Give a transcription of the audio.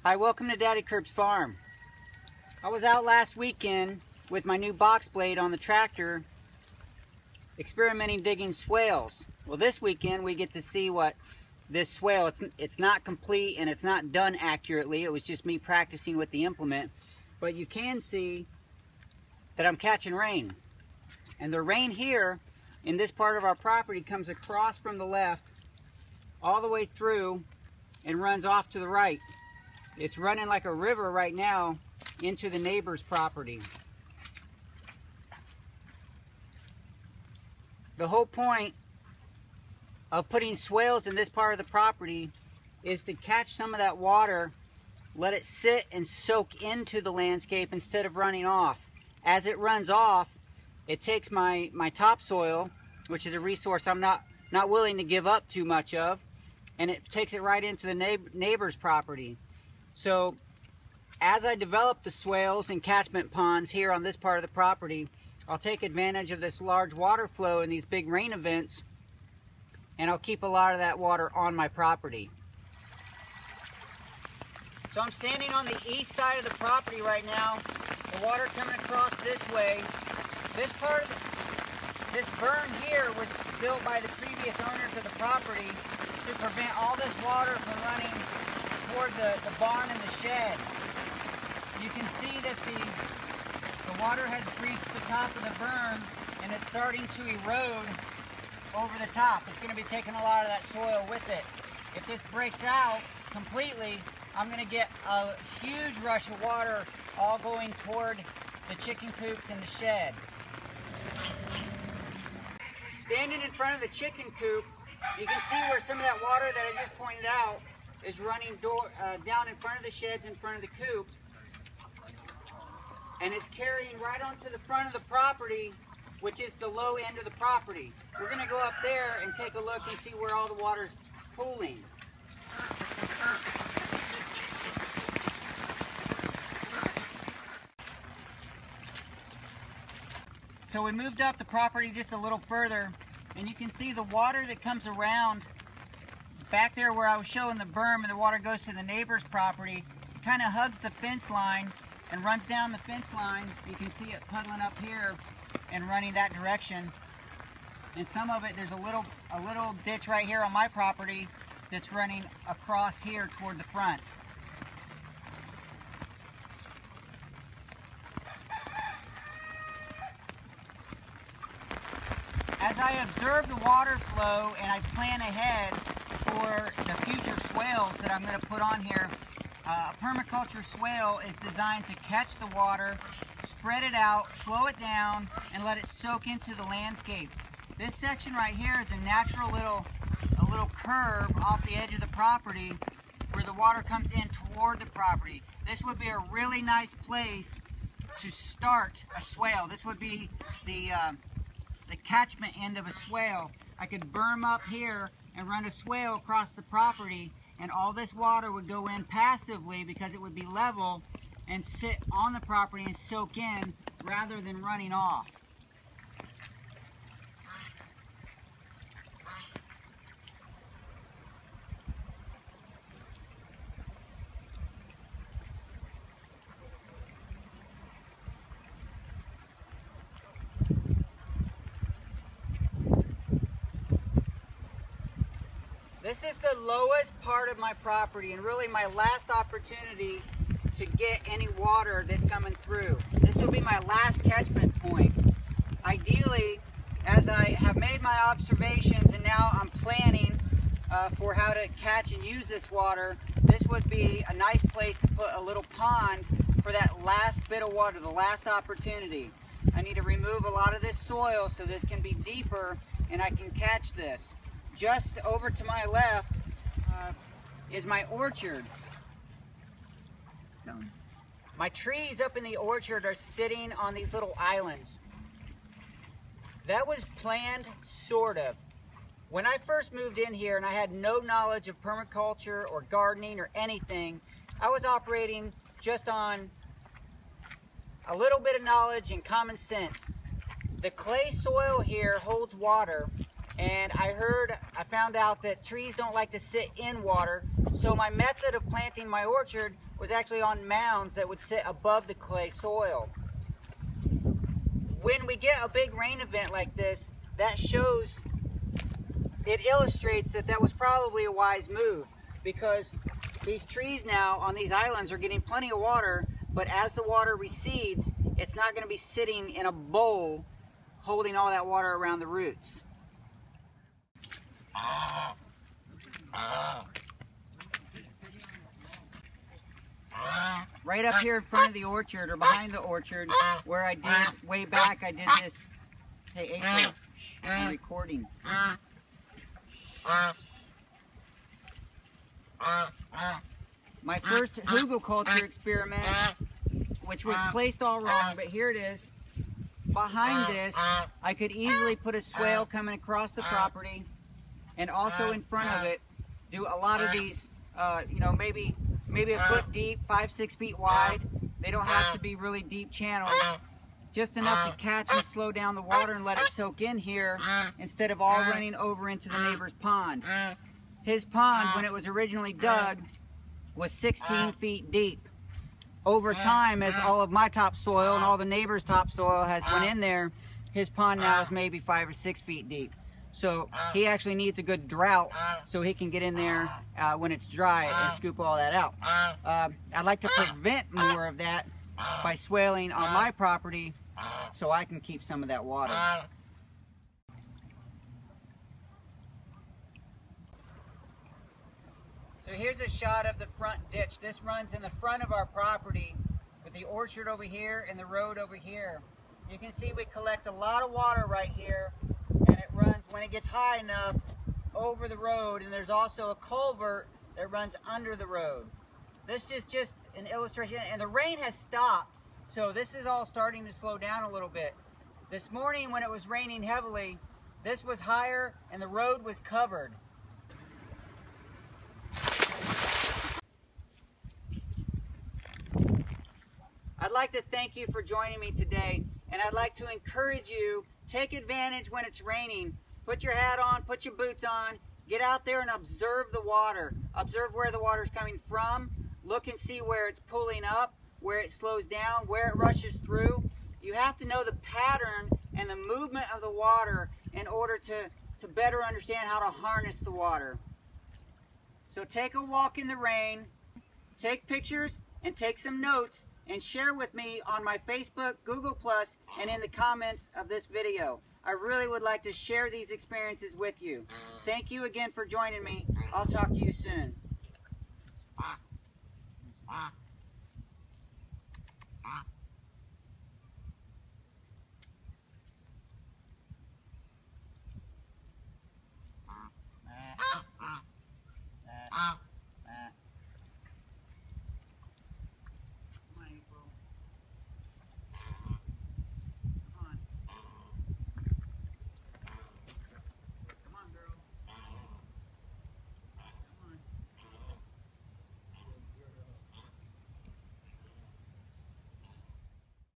Hi, welcome to Daddy Curb's farm. I was out last weekend with my new box blade on the tractor experimenting digging swales. Well, this weekend we get to see what this swale, it's not complete and it's not done accurately. It was just me practicing with the implement. But you can see that I'm catching rain. And the rain here in this part of our property comes across from the left all the way through and runs off to the right. It's running like a river right now into the neighbor's property. The whole point of putting swales in this part of the property is to catch some of that water, let it sit and soak into the landscape instead of running off. As it runs off, it takes my topsoil, which is a resource I'm not willing to give up too much of, and it takes it right into the neighbor's property. So as I develop the swales and catchment ponds here on this part of the property, I'll take advantage of this large water flow in these big rain events, and I'll keep a lot of that water on my property. So I'm standing on the east side of the property right now. The water coming across this way. This part of this berm here was built by the previous owners of the property to prevent all this water from running toward the barn and the shed. You can see that the water has breached the top of the berm and it's starting to erode over the top. It's going to be taking a lot of that soil with it. If this breaks out completely, I'm going to get a huge rush of water all going toward the chicken coops and the shed. Standing in front of the chicken coop, you can see where some of that water that I just pointed out is running down in front of the sheds, in front of the coop, and it's carrying right onto the front of the property, which is the low end of the property. We're going to go up there and take a look and see where all the water's pooling. So we moved up the property just a little further, and you can see the water that comes around back there where I was showing the berm, and the water goes to the neighbor's property, kind of hugs the fence line and runs down the fence line. You can see it puddling up here and running that direction. And some of it, there's a little ditch right here on my property that's running across here toward the front. As I observe the water flow and I plan ahead for the future swales that I'm going to put on here, a permaculture swale is designed to catch the water, spread it out, slow it down, and let it soak into the landscape. This section right here is a natural little curve off the edge of the property where the water comes in toward the property. This would be a really nice place to start a swale. This would be the catchment end of a swale. I could berm up here and run a swale across the property, and all this water would go in passively because it would be level and sit on the property and soak in rather than running off. This is the lowest part of my property and really my last opportunity to get any water that's coming through. This will be my last catchment point. Ideally, as I have made my observations and now I'm planning for how to catch and use this water, this would be a nice place to put a little pond for that last bit of water, the last opportunity. I need to remove a lot of this soil so this can be deeper and I can catch this. Just over to my left is my orchard. My trees up in the orchard are sitting on these little islands. That was planned, sort of. When I first moved in here and I had no knowledge of permaculture or gardening or anything, I was operating just on a little bit of knowledge and common sense. The clay soil here holds water, and I found out that trees don't like to sit in water, so my method of planting my orchard was actually on mounds that would sit above the clay soil. When we get a big rain event like this, that shows, it illustrates that that was probably a wise move, because these trees now on these islands are getting plenty of water, but as the water recedes, it's not going to be sitting in a bowl holding all that water around the roots. Right up here in front of the orchard, or behind the orchard, where I did, way back, I did this. Hey, April, I'm recording. My first hugelkultur experiment, which was placed all wrong, but here it is. Behind this, I could easily put a swale coming across the property, and also in front of it, do a lot of these, you know, maybe a foot deep, 5-6 feet wide. They don't have to be really deep channels, just enough to catch and slow down the water and let it soak in here instead of all running over into the neighbor's pond. His pond, when it was originally dug, was 16 feet deep. Over time, as all of my topsoil and all the neighbors' topsoil has went in there, his pond now is maybe 5 or 6 feet deep. So he actually needs a good drought so he can get in there when it's dry and scoop all that out. I'd like to prevent more of that by swaling on my property so I can keep some of that water. So here's a shot of the front ditch. This runs in the front of our property with the orchard over here and the road over here. You can see we collect a lot of water right here, and it runs, when it gets high enough, over the road, and there's also a culvert that runs under the road. This is just an illustration, and the rain has stopped, so this is all starting to slow down a little bit. This morning when it was raining heavily, this was higher and the road was covered. I'd like to thank you for joining me today, and I'd like to encourage you, take advantage when it's raining. Put your hat on, put your boots on, get out there and observe the water. Observe where the water is coming from. Look and see where it's pulling up, where it slows down, where it rushes through. You have to know the pattern and the movement of the water in order to better understand how to harness the water. So take a walk in the rain, take pictures, and take some notes, and share with me on my Facebook, Google+, and in the comments of this video. I really would like to share these experiences with you. Thank you again for joining me. I'll talk to you soon.